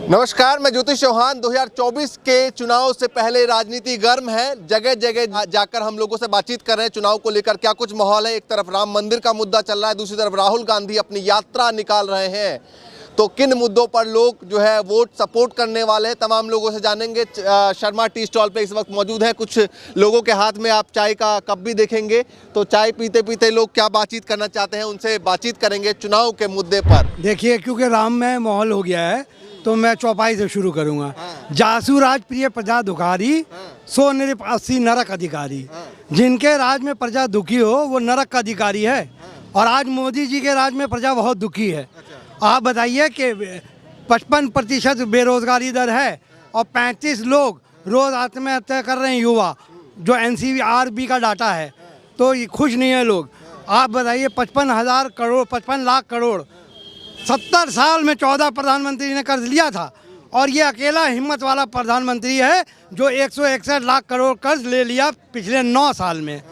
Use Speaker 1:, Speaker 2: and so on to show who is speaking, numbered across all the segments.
Speaker 1: नमस्कार, मैं ज्योतिष चौहान। 2024 के चुनाव से पहले राजनीति गर्म है। जगह जगह जाकर हम लोगों से बातचीत कर रहे हैं चुनाव को लेकर क्या कुछ माहौल है। एक तरफ राम मंदिर का मुद्दा चल रहा है, दूसरी तरफ राहुल गांधी अपनी यात्रा निकाल रहे हैं। तो किन मुद्दों पर लोग जो है वोट सपोर्ट करने वाले हैं, तमाम लोगों से जानेंगे। शर्मा टी स्टॉल पे इस वक्त मौजूद है। कुछ लोगों के हाथ में आप चाय का कप भी देखेंगे, तो चाय पीते पीते लोग क्या बातचीत करना चाहते हैं उनसे बातचीत करेंगे चुनाव के मुद्दे पर।
Speaker 2: देखिए, क्योंकि राम में माहौल हो गया है तो मैं चौपाई से शुरू करूंगा। जासू राज प्रिय प्रजा दुखारी, सो निरप 80 नरक अधिकारी। जिनके राज में प्रजा दुखी हो वो नरक का अधिकारी है। और आज मोदी जी के राज में प्रजा बहुत दुखी है। आप बताइए कि 55% बेरोजगारी दर है और 35 लोग रोज आत्महत्या कर रहे हैं युवा, जो NCRB का डाटा है। तो ये खुश नहीं है लोग। आप बताइए 55 लाख करोड़ 70 साल में 14 प्रधानमंत्री ने कर्ज लिया था, और ये अकेला हिम्मत वाला प्रधानमंत्री है जो 161 लाख करोड़ कर्ज ले लिया पिछले 9 साल में।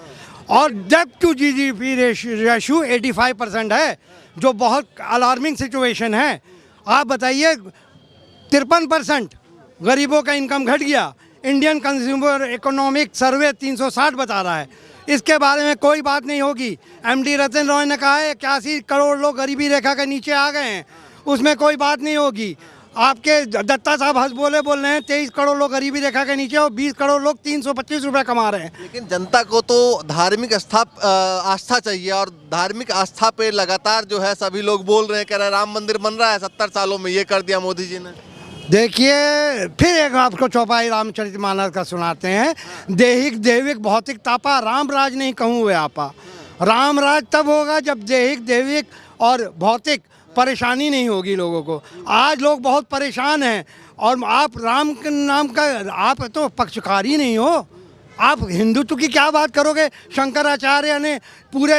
Speaker 2: और डेब्ट टू GDP रेशो 85% है, जो बहुत अलार्मिंग सिचुएशन है। आप बताइए 53% गरीबों का इनकम घट गया। इंडियन कंज्यूमर इकोनॉमिक सर्वे 360 बता रहा है। इसके बारे में कोई बात नहीं होगी। MD रतन रॉय ने कहा है 81 करोड़ लोग गरीबी रेखा के नीचे आ गए हैं, उसमें कोई बात नहीं होगी। आपके दत्ता साहब हंस बोल रहे हैं 23 करोड़ लोग गरीबी रेखा के नीचे और 20 करोड़ लोग 325 रुपये कमा रहे हैं।
Speaker 1: लेकिन जनता को तो धार्मिक आस्था चाहिए, और धार्मिक आस्था पे लगातार जो है सभी लोग बोल रहे हैं, कह रहे हैं राम मंदिर बन रहा है, 70 सालों में ये कर दिया मोदी जी ने।
Speaker 2: देखिए, फिर एक आपको चौपाई रामचरितमानस का सुनाते हैं। देहिक देविक भौतिक तापा, राम राज नहीं कहूँ वे आपा। राम राज तब होगा जब देहिक देविक और भौतिक परेशानी नहीं होगी लोगों को। आज लोग बहुत परेशान हैं, और आप राम के नाम का आप तो पक्षकारी नहीं हो। आप हिंदुत्व की क्या बात करोगे? शंकराचार्य ने पूरे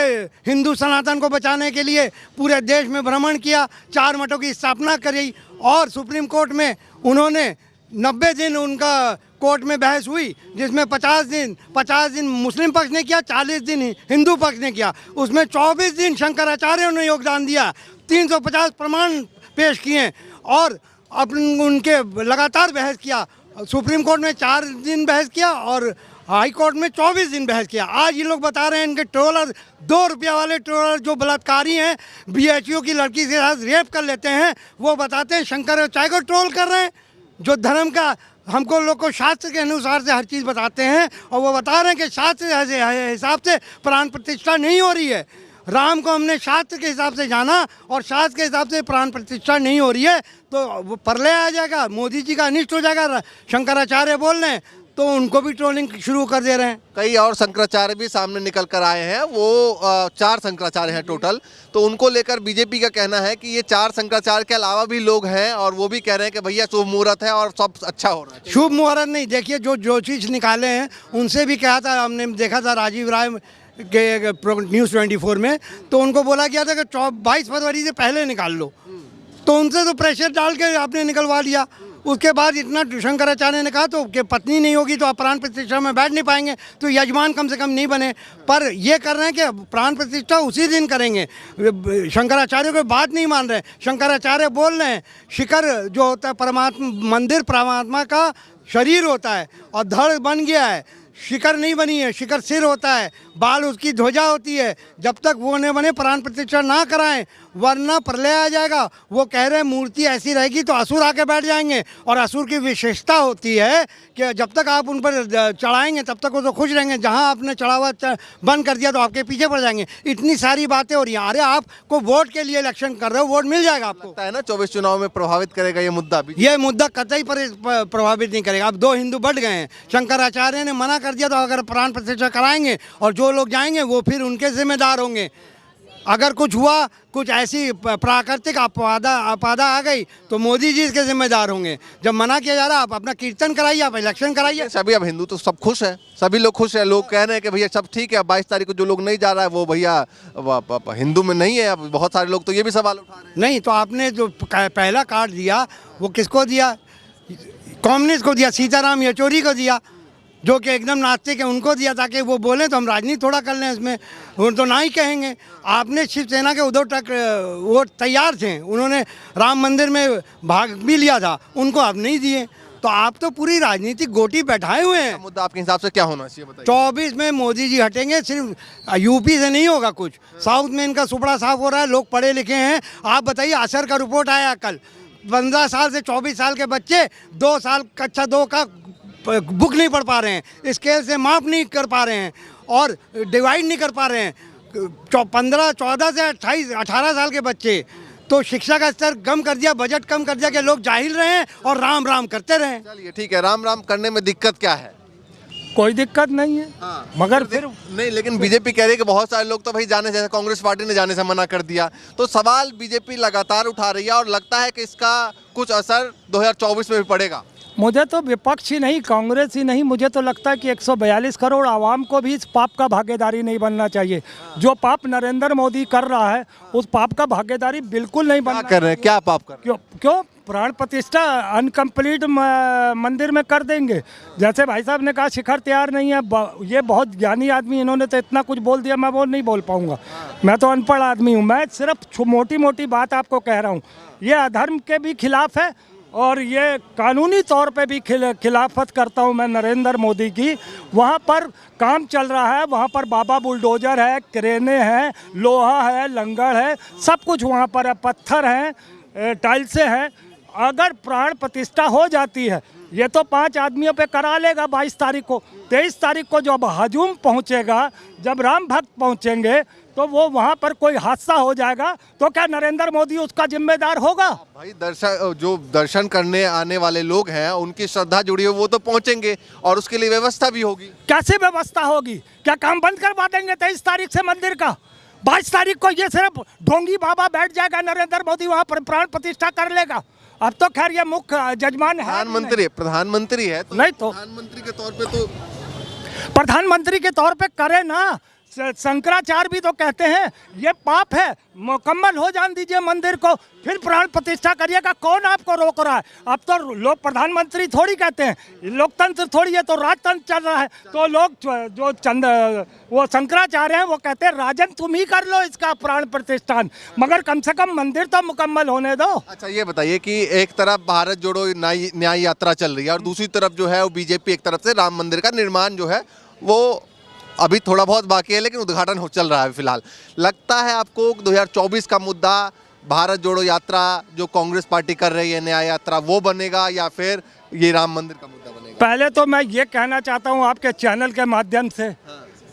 Speaker 2: हिंदू सनातन को बचाने के लिए पूरे देश में भ्रमण किया, 4 मठों की स्थापना करी, और सुप्रीम कोर्ट में उन्होंने 90 दिन उनका कोर्ट में बहस हुई, जिसमें 50 दिन मुस्लिम पक्ष ने किया, 40 दिन हिंदू पक्ष ने किया। उसमें 24 दिन शंकराचार्य ने योगदान दिया, 350 प्रमाण पेश किए, और उनके लगातार बहस किया। सुप्रीम कोर्ट में 4 दिन बहस किया और हाई कोर्ट में 24 दिन बहस किया। आज ये लोग बता रहे हैं इनके ट्रोलर 2 रुपया वाले ट्रोलर जो बलात्कारी हैं, BHU की लड़की के साथ रेप कर लेते हैं, वो बताते हैं शंकराचार्य को ट्रोल कर रहे हैं, जो धर्म का हमको लोग को शास्त्र के अनुसार से हर चीज़ बताते हैं। और वो बता रहे हैं कि शास्त्र के हिसाब से प्राण प्रतिष्ठा नहीं हो रही है। राम को हमने शास्त्र के हिसाब से जाना, और शास्त्र के हिसाब से प्राण प्रतिष्ठा नहीं हो रही है तो वो प्रलय आ जाएगा, मोदी जी का अनिष्ट हो जाएगा। शंकराचार्य बोल रहे हैं तो उनको भी ट्रोलिंग शुरू कर दे रहे हैं।
Speaker 1: कई और शंकराचार्य भी सामने निकल कर आए हैं। वो 4 शंकराचार्य हैं टोटल। तो उनको लेकर बीजेपी का कहना है कि ये 4 शंकराचार्य के अलावा भी लोग हैं, और वो भी कह रहे हैं कि भैया शुभ मुहूर्त है और सब अच्छा हो रहा है।
Speaker 2: शुभ मुहूर्त नहीं, देखिए जो चीज़ निकाले हैं उनसे भी कहा था, हमने देखा था राजीव राय के न्यूज़ 24 में, तो उनको बोला गया था कि 22 फरवरी से पहले निकाल लो, तो उनसे तो प्रेशर डाल के आपने निकलवा लिया। उसके बाद इतना शंकराचार्य ने कहा तो कि पत्नी नहीं होगी तो आप प्राण प्रतिष्ठा में बैठ नहीं पाएंगे, तो यजमान कम से कम नहीं बने। पर ये कर रहे हैं कि प्राण प्रतिष्ठा उसी दिन करेंगे। शंकराचार्य को बात नहीं मान रहे। शंकराचार्य बोल रहे हैं शिखर जो होता है परमात्मा, मंदिर परमात्मा का शरीर होता है, और धड़ बन गया है, शिखर नहीं बनी है। शिखर सिर होता है, बाल उसकी ध्वजा होती है। जब तक वो न बने प्राण प्रतिष्ठा ना कराएं, वरना प्रलय आ जाएगा। वो कह रहे हैं मूर्ति ऐसी रहेगी तो असुर आके बैठ जाएंगे, और असुर की विशेषता होती है कि जब तक आप उन पर चढ़ाएंगे तब तक वो तो खुश रहेंगे, जहां आपने चढ़ावा बंद कर दिया तो आपके पीछे पड़ जाएंगे। इतनी सारी बातें हो रही हैं। अरे आपको वोट के लिए इलेक्शन कर रहे हो, वोट मिल जाएगा आपको।
Speaker 1: लगता है ना 24 चुनाव में प्रभावित करेगा ये मुद्दा भी?
Speaker 2: ये मुद्दा कतई प्रभावित नहीं करेगा। अब 2 हिंदू बढ़ गए हैं। शंकराचार्य ने मना कर दिया, तो अगर प्राण प्रतिष्ठा कराएंगे और जो लोग जाएंगे वो फिर उनके जिम्मेदार होंगे। अगर कुछ हुआ, कुछ ऐसी प्राकृतिक आपदा आ गई तो मोदी जी इसके जिम्मेदार होंगे। जब मना किया जा रहा, आप अपना कीर्तन कराइए, आप इलेक्शन कराइए।
Speaker 1: सभी अब हिंदू तो सब खुश है, सभी लोग खुश है। लोग कह रहे हैं कि भैया सब ठीक है। 22 तारीख को जो लोग नहीं जा रहा है वो भैया हिंदू में नहीं है। अब बहुत सारे लोग तो ये भी सवाल उठा रहे हैं।
Speaker 2: नहीं, तो आपने जो पहला कार्ड दिया वो किसको दिया? कम्युनिस्ट को दिया, सीताराम येचुरी को दिया। जो कि एकदम नास्तिक है उनको दिया ताकि वो बोलें तो हम राजनीति थोड़ा कर लें इसमें, वो तो ना ही कहेंगे। आपने शिवसेना के उद्धव ठाकरे वो तैयार थे, उन्होंने राम मंदिर में भाग भी लिया था, उनको आप नहीं दिए, तो आप तो पूरी राजनीतिक गोटी बैठाए हुए हैं।
Speaker 1: मुद्दा आपके हिसाब से क्या होना चाहिए बताइए?
Speaker 2: 24 में मोदी जी हटेंगे, सिर्फ यूपी से नहीं होगा कुछ, साउथ में इनका सुपड़ा साफ हो रहा है, लोग पढ़े लिखे हैं। आप बताइए, असर का रिपोर्ट आया कल, 15 साल से 24 साल के बच्चे 2 साल कक्षा 2 का बुक नहीं पढ़ पा रहे हैं, स्केल से माप नहीं कर पा रहे हैं और डिवाइड नहीं कर पा रहे हैं। 14 से 18 साल के बच्चे, तो शिक्षा का स्तर कम कर दिया, बजट कम कर दिया कि लोग जाहिल रहे और राम राम करते रहे।
Speaker 1: चलिए ठीक है, राम राम करने में दिक्कत क्या है?
Speaker 3: कोई दिक्कत नहीं है।
Speaker 1: हाँ।
Speaker 3: मगर फिर
Speaker 1: नहीं, लेकिन बीजेपी कह रही है कि बहुत सारे लोग तो भाई जाने, जैसे कांग्रेस पार्टी ने जाने से मना कर दिया, तो सवाल बीजेपी लगातार उठा रही है और लगता है कि इसका कुछ असर 2024 में भी पड़ेगा।
Speaker 3: मुझे तो विपक्ष ही नहीं, कांग्रेस ही नहीं, मुझे तो लगता है कि 142 करोड़ आवाम को भी इस पाप का भागीदारी नहीं बनना चाहिए। जो पाप नरेंद्र मोदी कर रहा है उस पाप का भागीदारी बिल्कुल नहीं बनना।
Speaker 1: क्या कर रहे हैं, क्या पाप कर रहे हैं?
Speaker 3: क्यों प्राण प्रतिष्ठा अनकम्प्लीट मंदिर में कर देंगे। जैसे भाई साहब ने कहा शिखर तैयार नहीं है, ये बहुत ज्ञानी आदमी, इन्होंने तो इतना कुछ बोल दिया, मैं वो नहीं बोल पाऊंगा, मैं तो अनपढ़ आदमी हूँ। मैं सिर्फ मोटी मोटी बात आपको कह रहा हूँ। ये अधर्म के भी खिलाफ है और ये कानूनी तौर पे भी खिलाफत करता हूँ मैं नरेंद्र मोदी की। वहाँ पर काम चल रहा है, वहाँ पर बाबा बुलडोजर है, क्रेने हैं, लोहा है, लंगड़ है, सब कुछ वहाँ पर है, पत्थर हैं, टाइल्सें हैं। अगर प्राण प्रतिष्ठा हो जाती है, ये तो 5 आदमियों पे करा लेगा 22 तारीख को। 23 तारीख को जब हजूम पहुँचेगा, जब राम भक्त पहुँचेंगे, तो वो वहाँ पर कोई हादसा हो जाएगा तो क्या नरेंद्र मोदी उसका जिम्मेदार होगा?
Speaker 1: भाई जो दर्शन करने आने वाले लोग हैं उनकी श्रद्धा जुड़ी है, वो तो पहुंचेंगे और उसके लिए व्यवस्था भी होगी।
Speaker 3: कैसे व्यवस्था होगी? क्या काम बंद करवा देंगे 23 तारीख से मंदिर का? 22 तारीख को ये सिर्फ ढोंगी बाबा बैठ जाएगा, नरेंद्र मोदी वहाँ पर प्राण प्रतिष्ठा कर लेगा। अब तो खैर ये मुख्य जजमान है,
Speaker 1: प्रधानमंत्री है तो
Speaker 3: नहीं तो
Speaker 1: प्रधानमंत्री के तौर पे तो
Speaker 3: प्रधानमंत्री के तौर पे करे ना। शंकराचार्य भी तो कहते हैं ये पाप है, मुकम्मल हो जान दीजिए मंदिर को, फिर प्राण प्रतिष्ठा करिएगा। कौन आपको रोक रहा है? अब तो लोग प्रधानमंत्री थोड़ी कहते हैं, लोकतंत्र थोड़ी है, तो राजतंत्र चल रहा है। तो लोग जो वो शंकराचार्य हैं वो कहते हैं राजन तुम ही कर लो इसका प्राण प्रतिष्ठान, मगर कम से कम मंदिर तो मुकम्मल होने दो।
Speaker 1: अच्छा ये बताइए कि एक तरफ भारत जोड़ो न्याय यात्रा चल रही है और दूसरी तरफ जो है वो बीजेपी एक तरफ से राम मंदिर का निर्माण जो है वो अभी थोड़ा बहुत बाकी है, लेकिन उद्घाटन चल रहा है फिलहाल। लगता है आपको 2024 का मुद्दा भारत जोड़ो यात्रा जो कांग्रेस पार्टी कर रही है, न्याय यात्रा, वो बनेगा या फिर ये राम मंदिर का मुद्दा बनेगा?
Speaker 3: पहले तो मैं ये कहना चाहता हूँ आपके चैनल के माध्यम से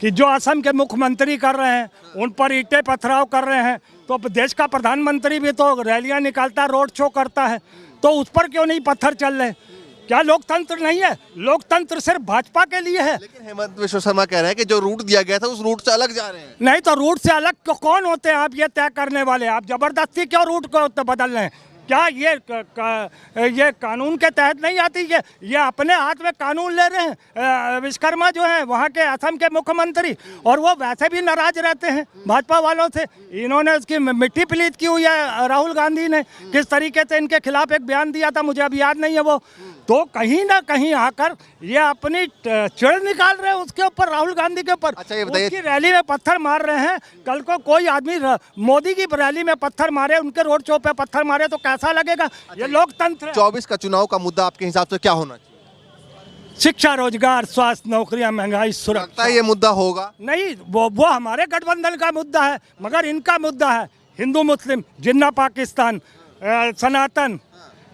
Speaker 3: कि जो असम के मुख्यमंत्री कर रहे हैं उन पर ईंटें पथराव कर रहे हैं, तो देश का प्रधानमंत्री भी तो रैलियाँ निकालता है, रोड शो करता है, तो उस पर क्यों नहीं पत्थर चल रहे? क्या लोकतंत्र नहीं है? लोकतंत्र सिर्फ भाजपा के लिए है। लेकिन
Speaker 1: हेमंत विश्व शर्मा कह रहे हैं कि जो रूट दिया गया था उस रूट से अलग जा रहे हैं।
Speaker 3: नहीं तो रूट से अलग कौन होते हैं आप ये तय करने वाले? आप जबरदस्ती क्यों रूट को बदल रहे हैं? क्या ये कानून के तहत नहीं आती? ये अपने हाथ में कानून ले रहे हैं विश्वकर्मा जो हैं वहाँ के असम के मुख्यमंत्री, और वो वैसे भी नाराज रहते हैं भाजपा वालों से। इन्होंने उसकी मिट्टी प्लीत की हुई है। राहुल गांधी ने किस तरीके से इनके खिलाफ एक बयान दिया था, मुझे अभी याद नहीं है वो, तो कहीं ना कहीं आकर ये अपनी चिड़ निकाल रहे हैं उसके ऊपर, राहुल गांधी के ऊपर।
Speaker 1: अच्छा ये बताइए,
Speaker 3: उसकी रैली में पत्थर मार रहे हैं। कल को कोई आदमी मोदी की रैली में पत्थर मारे, उनके रोड शो पे पत्थर मारे, तो कैसा लगेगा? ये लोकतंत्र है।
Speaker 1: 24 का चुनाव का मुद्दा आपके हिसाब से क्या होना चाहिए?
Speaker 3: शिक्षा, रोजगार, स्वास्थ्य, नौकरियां, महंगाई, सुरक्षा।
Speaker 1: ये मुद्दा होगा
Speaker 3: नहीं, वो हमारे गठबंधन का मुद्दा है, मगर इनका मुद्दा है हिंदू मुस्लिम, जिन्ना पाकिस्तान, सनातन,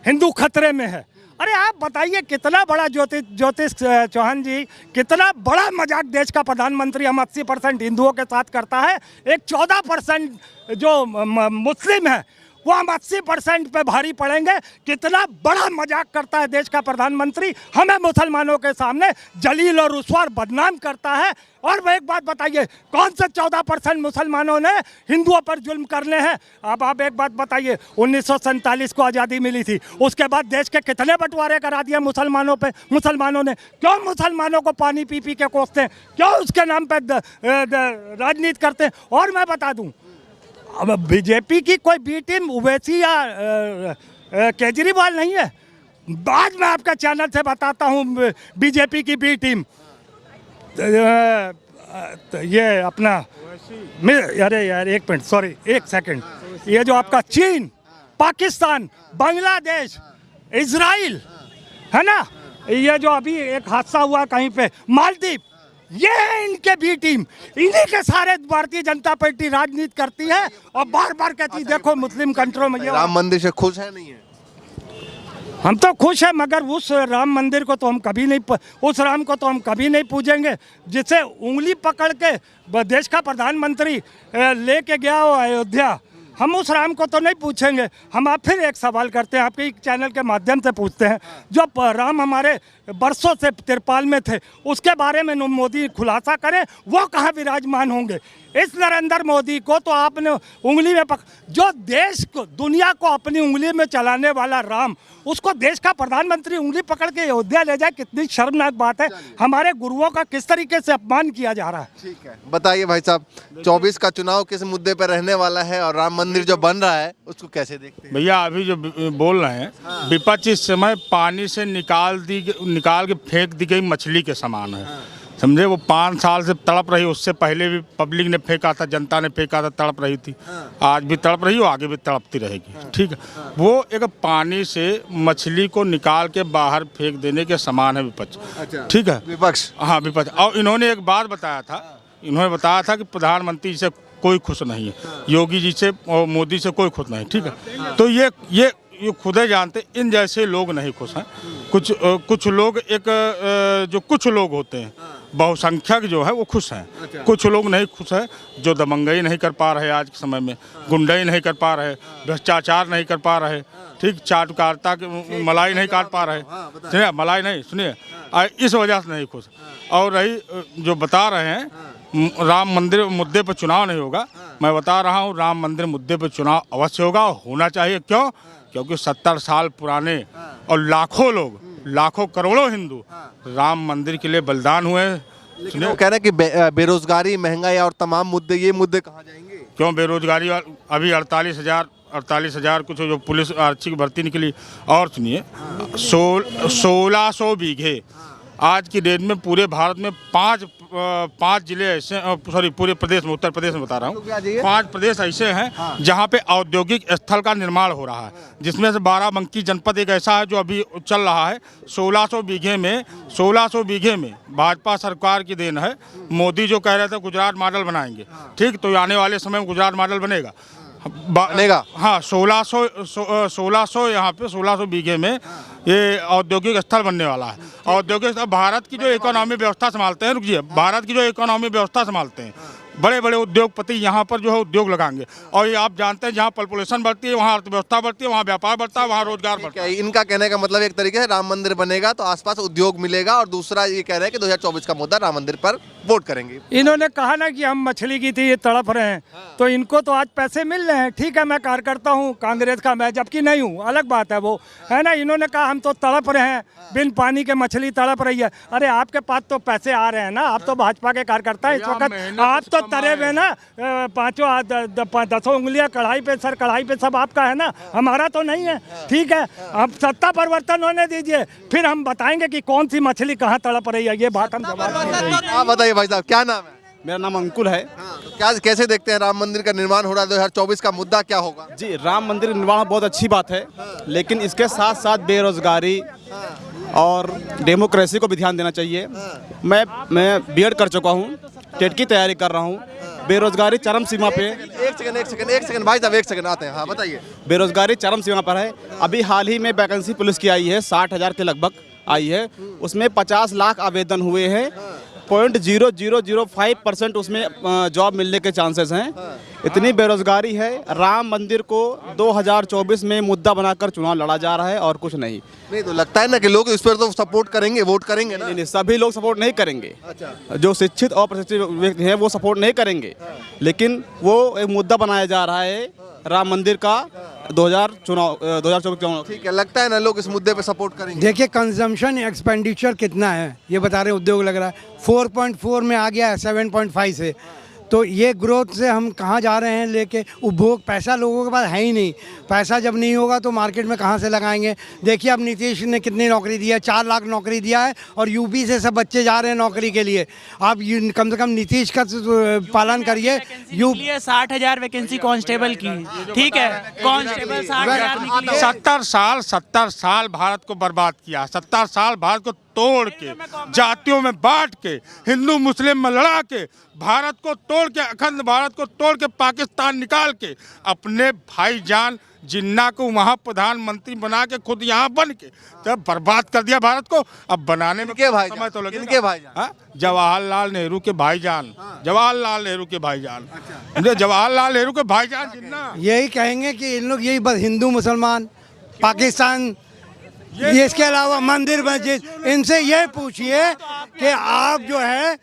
Speaker 3: हिंदू खतरे में है। अरे आप बताइए कितना बड़ा ज्योतिष चौहान जी, कितना बड़ा मजाक देश का प्रधानमंत्री हम 80% हिंदुओं के साथ करता है, एक 14% जो मुस्लिम है वो हम 80% पे भारी पड़ेंगे। कितना बड़ा मजाक करता है देश का प्रधानमंत्री, हमें मुसलमानों के सामने जलील और रुस्वा बदनाम करता है। और मैं एक बात बताइए, कौन से 14% मुसलमानों ने हिंदुओं पर जुल्म करने हैं? अब आप एक बात बताइए, 1947 को आज़ादी मिली थी, उसके बाद देश के कितने बंटवारे करा दिए मुसलमानों पे? मुसलमानों ने क्यों मुसलमानों को पानी पी पी के कोसते हैं? क्यों उसके नाम पे राजनीति करते हैं? और मैं बता दूं, अब बीजेपी की कोई बी टीम ओवैसी या केजरीवाल नहीं है। बाद में आपका चैनल से बताता हूँ बीजेपी की बी टीम ये अपना अरे यार एक मिनट, सॉरी एक सेकंड, ये जो आपका चीन, पाकिस्तान, बांग्लादेश, इजराइल है ना, ये जो अभी एक हादसा हुआ कहीं पे मालदीव, ये है इनके बी टीम। इन्हीं के सारे भारतीय जनता पार्टी राजनीति करती है और बार बार कहती है देखो मुस्लिम कंट्रोल में ये।
Speaker 1: राम मंदिर से खुश है नहीं है?
Speaker 3: हम तो खुश है, मगर उस राम मंदिर को तो हम कभी नहीं उस राम को तो हम कभी नहीं पूजेंगे जिसे उंगली पकड़ के देश का प्रधानमंत्री लेके गया हो अयोध्या। हम उस राम को तो नहीं पूछेंगे। हम आप फिर एक सवाल करते हैं, आपके चैनल के माध्यम से पूछते हैं, जो राम हमारे बरसों से तिरपाल में थे उसके बारे में मोदी खुलासा करें, वो कहाँ विराजमान होंगे? इस नरेंद्र मोदी को तो आपने उंगली में जो देश को दुनिया को अपनी उंगली में चलाने वाला राम, उसको देश का प्रधानमंत्री उंगली पकड़ के अयोध्या ले जाए, कितनी शर्मनाक बात है। हमारे गुरुओं का किस तरीके से अपमान किया जा रहा है।
Speaker 1: ठीक है, बताइए भाई साहब, 24 का चुनाव किस मुद्दे पर रहने वाला है और राम मंदिर जो बन रहा है उसको कैसे देखते हैं?
Speaker 4: भैया अभी जो बोल रहे हैं, विपक्ष इस समय पानी से निकाल के फेंक दी गई मछली के समान है, समझे। वो 5 साल से तड़प रही, उससे पहले भी पब्लिक ने फेंका था, जनता ने फेंका था, तड़प रही थी, आज भी तड़प रही हो, आगे भी तड़पती रहेगी। ठीक है, वो एक पानी से मछली को निकाल के बाहर फेंक देने के समान है विपक्ष। ठीक है,
Speaker 1: विपक्ष,
Speaker 4: हाँ विपक्ष। और इन्होंने एक बात बताया था, कि प्रधानमंत्री से कोई खुश नहीं है, योगी जी से और मोदी से कोई खुश नहीं। ठीक है, तो ये खुद ही जानते, इन जैसे लोग नहीं खुश हैं। कुछ लोग जो कुछ लोग होते हैं, बहुसंख्यक जो है वो खुश हैं, कुछ लोग नहीं खुश हैं, जो दबंगई नहीं कर पा रहे आज के समय में, गुंडाई नहीं कर पा रहे, भ्रष्टाचार नहीं कर पा रहे, ठीक, चाटुकारिता की मलाई नहीं काट पा रहे, सुनिए मलाई नहीं, सुनिए, इस वजह से नहीं खुश। और रही जो बता रहे हैं राम मंदिर मुद्दे पर चुनाव नहीं होगा, मैं बता रहा हूँ राम मंदिर मुद्दे पर चुनाव अवश्य होगा, होना चाहिए। क्यों? क्योंकि 70 साल पुराने और लाखों लोग, लाखों करोड़ों हिंदू राम मंदिर के लिए बलिदान हुए।
Speaker 1: लेकिन वो कह रहे हैं कि बेरोजगारी, महंगाई और तमाम मुद्दे, ये मुद्दे कहाँ जाएंगे?
Speaker 4: क्यों बेरोजगारी? अभी 48,000 कुछ जो पुलिस आरक्षी की भर्ती निकली। और सुनिए, 1600 बीघे आज की डेट में पूरे भारत में 5 जिले ऐसे, सॉरी पूरे प्रदेश में, उत्तर प्रदेश में बता रहा हूँ, 5 प्रदेश ऐसे हैं जहाँ पे औद्योगिक स्थल का निर्माण हो रहा है, जिसमें से बाराबंकी जनपद एक ऐसा है जो अभी चल रहा है। 1600 बीघे में भाजपा सरकार की देन है। मोदी जो कह रहे थे गुजरात मॉडल बनाएंगे, ठीक, तो आने वाले समय में गुजरात मॉडल बनेगा। हाँ, 1600 यहाँ पे 1600 बीघे में ये औद्योगिक स्थल बनने वाला है। औद्योगिक स्थल भारत की जो इकोनॉमी व्यवस्था संभालते हैं, रुकिए, भारत की जो इकोनॉमी व्यवस्था संभालते हैं, बड़े बड़े उद्योगपति यहाँ पर जो है उद्योग लगाएंगे। और ये आप जानते हैं जहाँ पॉपुलेशन बढ़ती है वहाँ अर्थव्यवस्था बढ़ती है, वहाँ व्यापार बढ़ता है, वहाँ रोजगार बढ़ता है।
Speaker 1: इनका कहने का मतलब एक तरीके से राम मंदिर बनेगा तो आसपास उद्योग मिलेगा, और दूसरा ये कह रहे हैं कि 2024 का मुद्दा राम मंदिर पर वोट करेंगे।
Speaker 3: इन्होंने कहा ना कि हम मछली की थी, ये तड़प रहे हैं, तो इनको तो आज पैसे मिल रहे हैं। ठीक है, मैं कार्यकर्ता हूँ कांग्रेस का, मैं जबकि नहीं हूँ, अलग बात है वो, है ना। इन्होंने कहा हम तो तड़प रहे हैं, बिन पानी के मछली तड़प रही है। अरे आपके पास तो पैसे आ रहे हैं ना, आप तो भाजपा के कार्यकर्ता हैं इस वक्त, आप तो तरे हुए ना, 5-10 उंगलियां कढ़ाई पे, सर कढ़ाई पे सब आपका है ना, हमारा तो नहीं है। ठीक है, अब सत्ता परिवर्तन होने दीजिए, फिर हम बताएंगे कि कौन सी मछली कहाँ तड़प रही है। ये बात हम
Speaker 1: आप बताइए भाई साहब, क्या नाम है?
Speaker 5: मेरा नाम अंकुल है।
Speaker 1: तो क्या कैसे देखते हैं राम मंदिर का निर्माण हो रहा है, 2024 का मुद्दा क्या होगा?
Speaker 5: जी, राम मंदिर निर्माण बहुत अच्छी बात है, लेकिन इसके साथ साथ बेरोजगारी और डेमोक्रेसी को भी ध्यान देना चाहिए। मैं बीएड कर चुका हूँ, टेट की तैयारी कर रहा हूँ। बेरोजगारी चरम सीमा पे।
Speaker 1: एक सेकंड भाई साहब, एक सेकंड आते हैं। हाँ बताइए।
Speaker 5: बेरोजगारी चरम सीमा पर है। अभी हाल ही में वैकेंसी पुलिस की आई है, 60,000 के लगभग आई है, उसमें 50 लाख आवेदन हुए हैं। 0.0005% उसमें जॉब मिलने के चांसेस हैं। इतनी बेरोजगारी है। राम मंदिर को 2024 में मुद्दा बनाकर चुनाव लड़ा जा रहा है और कुछ नहीं।
Speaker 1: नहीं तो लगता है ना कि लोग इस पर तो सपोर्ट करेंगे, वोट करेंगे ना?
Speaker 5: नहीं, सभी लोग सपोर्ट नहीं करेंगे। अच्छा। जो शिक्षित और प्रशिक्षित व्यक्ति हैं वो सपोर्ट नहीं करेंगे, लेकिन वो एक मुद्दा बनाया जा रहा है राम मंदिर का 2024 चुनाव।
Speaker 1: ठीक है, लगता है ना लोग इस मुद्दे पे सपोर्ट करेंगे।
Speaker 2: देखिए कंजम्पशन एक्सपेंडिचर कितना है ये बता रहे, उद्योग लग रहा है 4.4 में आ गया है 7.5 से, तो ये ग्रोथ से हम कहाँ जा रहे हैं लेके? उपभोग, पैसा लोगों के पास है ही नहीं। पैसा जब नहीं होगा तो मार्केट में कहाँ से लगाएंगे? देखिए अब नीतीश ने कितनी नौकरी दिया है, 4 लाख नौकरी दिया है और यूपी से सब बच्चे जा रहे हैं नौकरी के लिए। आप कम से कम नीतीश का पालन करिए।
Speaker 6: 60,000 वैकेंसी कांस्टेबल की, ठीक है, कांस्टेबल 60,000 निकली है।
Speaker 4: 70 साल भारत को बर्बाद किया, 70 साल भारत को तोड़ के, जातियों में बांट के, हिंदू मुस्लिम में लड़ा के, भारत को तोड़ के, अखंड भारत को तोड़ के पाकिस्तान निकाल के, अपने भाईजान जिन्ना को वहाँ प्रधानमंत्री बना के खुद यहाँ बन के जब बर्बाद कर दिया भारत को। अब बनाने में समय तो लगेगा।
Speaker 1: किनके भाईजान?
Speaker 4: जवाहरलाल नेहरू के भाईजान, जवाहरलाल नेहरू के भाईजान, जवाहरलाल नेहरू के भाईजान जिन्ना।
Speaker 2: यही कहेंगे कि इन लोग यही बस हिंदू मुसलमान पाकिस्तान, ये इसके अलावा मंदिर मस्जिद, इनसे ये पूछिए कि आप जो है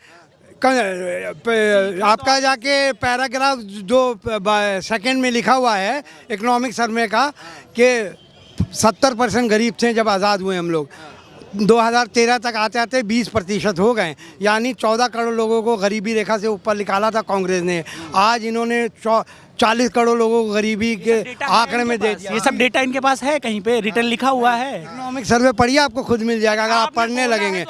Speaker 2: आपका जाके पैराग्राफ जो सेकंड में लिखा हुआ है इकोनॉमिक सर्वे का कि 70% गरीब थे जब आज़ाद हुए हम लोग। 2013 तक आते आते 20% हो गए, यानी 14 करोड़ लोगों को गरीबी रेखा से ऊपर निकाला था कांग्रेस ने। आज इन्होंने 40 करोड़ लोगों को गरीबी के आंकड़े में दे दिया।
Speaker 6: ये सब डेटा इनके पास है, कहीं पे रिटर्न लिखा हुआ है।
Speaker 2: इकोनॉमिक सर्वे पढ़िए, आपको खुद मिल जाएगा अगर आप पढ़ने लगेंगे।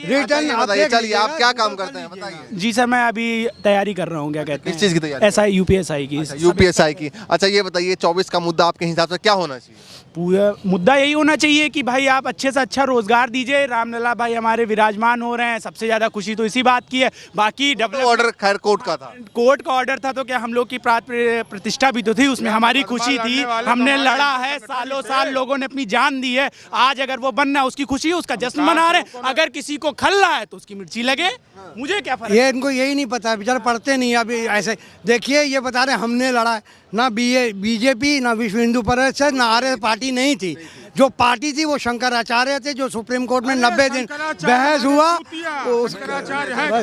Speaker 1: रिटर्न बताइए। चलिए आप क्या काम करते हैं बताइए।
Speaker 6: जी सर, मैं अभी तैयारी कर रहा हूँ, क्या कहते हैं,
Speaker 1: किस चीज़ की तैयारी?
Speaker 6: SI UPSI की।
Speaker 1: UPSI की। अच्छा ये बताइए 24 का मुद्दा आपके हिसाब से क्या होना चाहिए?
Speaker 6: पूरा मुद्दा यही होना चाहिए कि भाई आप अच्छे से अच्छा रोजगार दीजिए। रामलला भाई हमारे विराजमान हो रहे हैं, सबसे ज़्यादा खुशी तो इसी बात की है। बाकी
Speaker 1: ऑर्डर खैर कोर्ट का था,
Speaker 6: कोर्ट का ऑर्डर था तो क्या हम लोग की प्रतिष्ठा भी तो थी, उसमें हमारी खुशी थी। हमने लड़ा है, सालों साल लोगों ने अपनी जान दी है। आज अगर वो बनना है उसकी खुशी है, उसका जश्न मना रहे हैं। अगर किसी को खल्ला है तो उसकी मिर्ची लगे, मुझे क्या फर्क।
Speaker 2: ये इनको यही नहीं पता, बेचारे पढ़ते नहीं। अभी ऐसे देखिए ये बता रहे हमने लड़ा है, ना बीजेपी ना विश्व हिंदू परिषद ना आर्य पार्टी नहीं थी। जो पार्टी थी वो शंकराचार्य थे, जो सुप्रीम कोर्ट में 90 दिन बहस हुआ।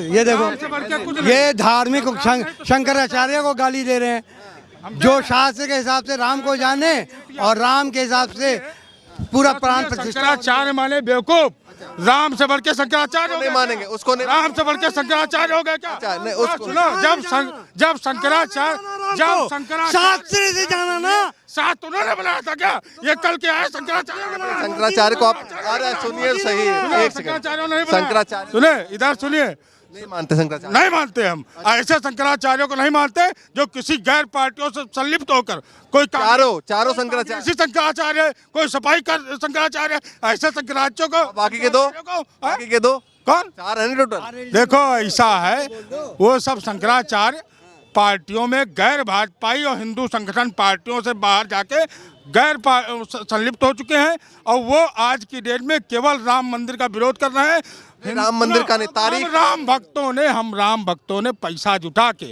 Speaker 2: ये देखो, ये धार्मिक शंकराचार्य को गाली दे रहे हैं, जो शास्त्र के हिसाब से राम को जाने और राम के हिसाब से पूरा प्राण प्रतिष्ठा।
Speaker 4: शंकराचार्य माने बेवकूफ, राम से बढ़ के शंकराचार्य
Speaker 1: नहीं मानेंगे उसको, नहीं
Speaker 4: राम से बढ़ के शंकराचार्य हो गए क्या?
Speaker 1: नहीं उसको
Speaker 4: जब शंकराचार्य
Speaker 2: शास्त्र से जाना ना,
Speaker 4: साथ उन्होंने बनाया था क्या? ये कल के आए शंकराचार्य ने बनाया।
Speaker 1: शंकराचार्य को आप अरे सुनिए सही, एक सेकंड। शंकराचार्य
Speaker 4: सुने, इधर सुनिए,
Speaker 1: नहीं मानते शंकराचार्य?
Speaker 4: नहीं मानते हम। ऐसे शंकराचार्यों को नहीं मानते जो किसी गैर पार्टियों से संलिप्त होकर कोई
Speaker 1: चारों शंकराचार्य,
Speaker 4: ऐसी शंकराचार्य, कोई सफाई कर शंकराचार्य, ऐसे शंकराचार्यों को।
Speaker 1: बाकी के दो
Speaker 4: कौन?
Speaker 1: 4 है टोटल।
Speaker 4: देखो ऐसा है, वो सब शंकराचार्य पार्टियों में गैर भाजपाई और हिंदू संगठन पार्टियों से बाहर जाके गैर संलिप्त हो चुके हैं और वो आज की डेट में केवल राम मंदिर का विरोध कर रहे हैं।
Speaker 1: राम मंदिर का नहीं, तारीख
Speaker 4: हम राम भक्तों ने पैसा जुटा के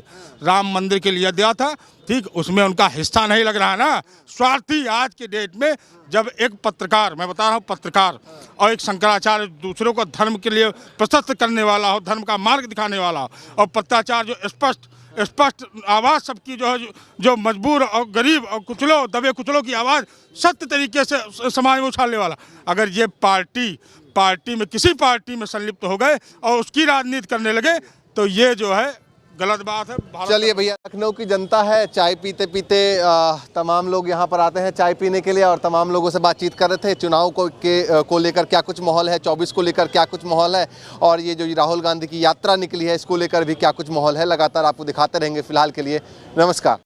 Speaker 4: राम मंदिर के लिए दिया था, ठीक, उसमें उनका हिस्सा नहीं लग रहा है ना। स्वार्थी आज की डेट में जब एक पत्रकार, मैं बता रहा हूँ पत्रकार, और एक शंकराचार्य दूसरों को धर्म के लिए प्रशस्त करने वाला हो, धर्म का मार्ग दिखाने वाला हो, और पत्राचार जो स्पष्ट आवाज़ सबकी जो मजबूर और गरीब और कुचलों दबे कुचलों की आवाज़ सत्य तरीके से समाज में उछालने वाला, अगर ये पार्टी में किसी पार्टी में संलिप्त हो गए और उसकी राजनीति करने लगे तो ये जो है गलत बात है।
Speaker 1: चलिए भैया, लखनऊ की जनता है, चाय पीते पीते तमाम लोग यहाँ पर आते हैं चाय पीने के लिए और तमाम लोगों से बातचीत कर रहे थे। चुनाव को लेकर क्या कुछ माहौल है, 24 को लेकर क्या कुछ माहौल है, और ये जो राहुल गांधी की यात्रा निकली है इसको लेकर भी क्या कुछ माहौल है, लगातार आपको दिखाते रहेंगे। फिलहाल के लिए नमस्कार।